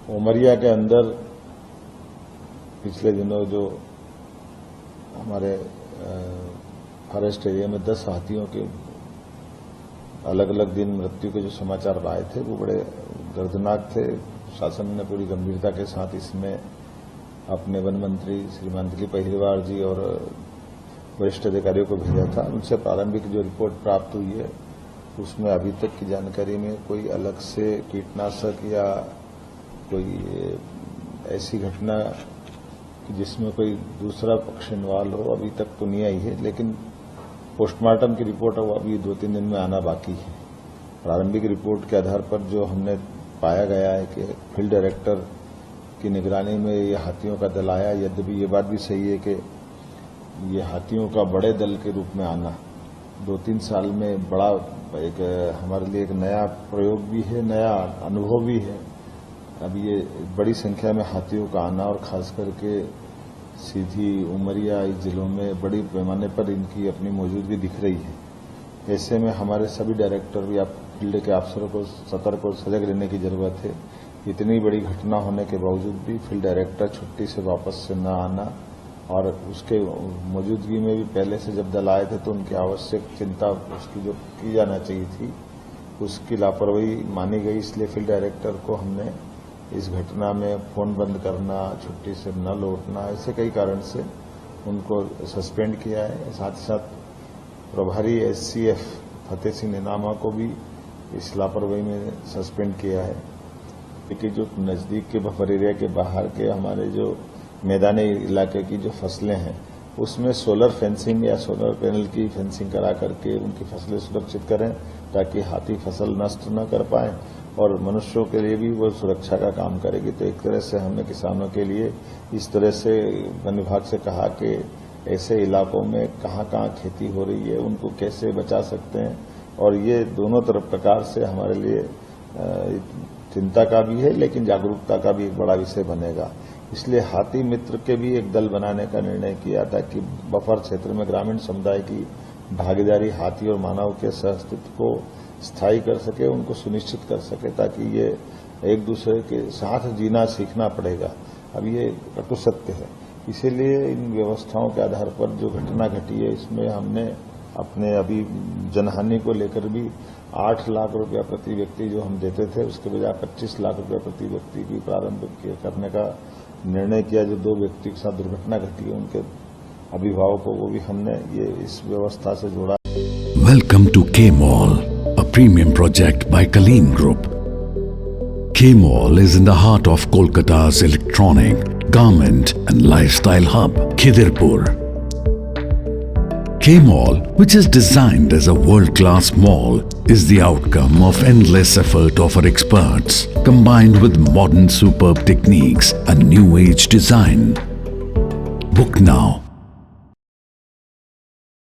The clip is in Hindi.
उमरिया के अंदर पिछले दिनों जो हमारे फॉरेस्ट एरिया में 10 हाथियों के अलग अलग दिन मृत्यु के जो समाचार आए थे वो बड़े दर्दनाक थे। शासन ने पूरी गंभीरता के साथ इसमें अपने वन मंत्री श्रीमान दिलीप अहिरवार जी और वरिष्ठ अधिकारियों को भेजा था। उनसे प्रारंभिक जो रिपोर्ट प्राप्त हुई है उसमें अभी तक की जानकारी में कोई अलग से कीटनाशक या कोई ऐसी घटना जिसमें कोई दूसरा पक्ष इन्वॉल्व हो अभी तक तो नहीं आई है, लेकिन पोस्टमार्टम की रिपोर्ट वो अभी 2-3 दिन में आना बाकी है। प्रारंभिक रिपोर्ट के आधार पर जो हमने पाया गया है कि फील्ड डायरेक्टर की निगरानी में ये हाथियों का दल आया। यद्यपि ये बात भी सही है कि ये हाथियों का बड़े दल के रूप में आना 2-3 साल में बड़ा एक हमारे लिए एक नया प्रयोग भी है, नया अनुभव भी है। अब ये बड़ी संख्या में हाथियों का आना और खास करके सीधी उमरिया जिलों में बड़ी पैमाने पर इनकी अपनी मौजूदगी दिख रही है। ऐसे में हमारे सभी डायरेक्टर या फील्ड के अफसरों को सतर्क और सजग रहने की जरूरत है। इतनी बड़ी घटना होने के बावजूद भी फील्ड डायरेक्टर छुट्टी से वापस से न आना और उसके मौजूदगी में भी पहले से जब दल आए थे तो उनकी आवश्यक चिंता उसकी जो की जाना चाहिए थी उसकी लापरवाही मानी गई। इसलिए फील्ड डायरेक्टर को हमने इस घटना में फोन बंद करना, छुट्टी से न लौटना, ऐसे कई कारण से उनको सस्पेंड किया है। साथ ही साथ प्रभारी एससीएफ फतेह सिंह नेनामा को भी इस लापरवाही में सस्पेंड किया है। क्योंकि जो नजदीक के बफर एरिया के बाहर के हमारे जो मैदानी इलाके की जो फसलें हैं उसमें सोलर फेंसिंग या सोलर पैनल की फेंसिंग करा करके उनकी फसलें सुरक्षित करें ताकि हाथी फसल नष्ट न कर पाए और मनुष्यों के लिए भी वो सुरक्षा का काम करेगी। तो एक तरह से हमने किसानों के लिए इस तरह से वन विभाग से कहा कि ऐसे इलाकों में कहाँ कहाँ खेती हो रही है उनको कैसे बचा सकते हैं, और ये दोनों तरफ प्रकार से हमारे लिए चिंता का भी है लेकिन जागरूकता का भी एक बड़ा विषय बनेगा। इसलिए हाथी मित्र के भी एक दल बनाने का निर्णय किया ताकि बफर क्षेत्र में ग्रामीण समुदाय की भागीदारी हाथी और मानव के सहअस्तित्व को स्थायी कर सके, उनको सुनिश्चित कर सके ताकि ये एक दूसरे के साथ जीना सीखना पड़ेगा। अब ये कटु सत्य है। इसीलिए इन व्यवस्थाओं के आधार पर जो घटना घटी है इसमें हमने अपने अभी जनहानि को लेकर भी 8 लाख रुपया प्रति व्यक्ति जो हम देते थे उसके बजाय 25 लाख रुपया प्रति व्यक्ति की प्रारंभ करने का निर्णय किया। जो 2 व्यक्ति के साथ दुर्घटना घटी है उनके अभिभावकों को भी हमने ये इस व्यवस्था से जोड़ा। वेलकम टू के mall, a premium project by Kaleen Group. K-Mall is in the heart of Kolkata's electronic, garment and lifestyle hub, Khidirpur. K-Mall, which is designed as a world-class mall, is the outcome of endless effort of our experts, combined with modern superb techniques and new age design. Book now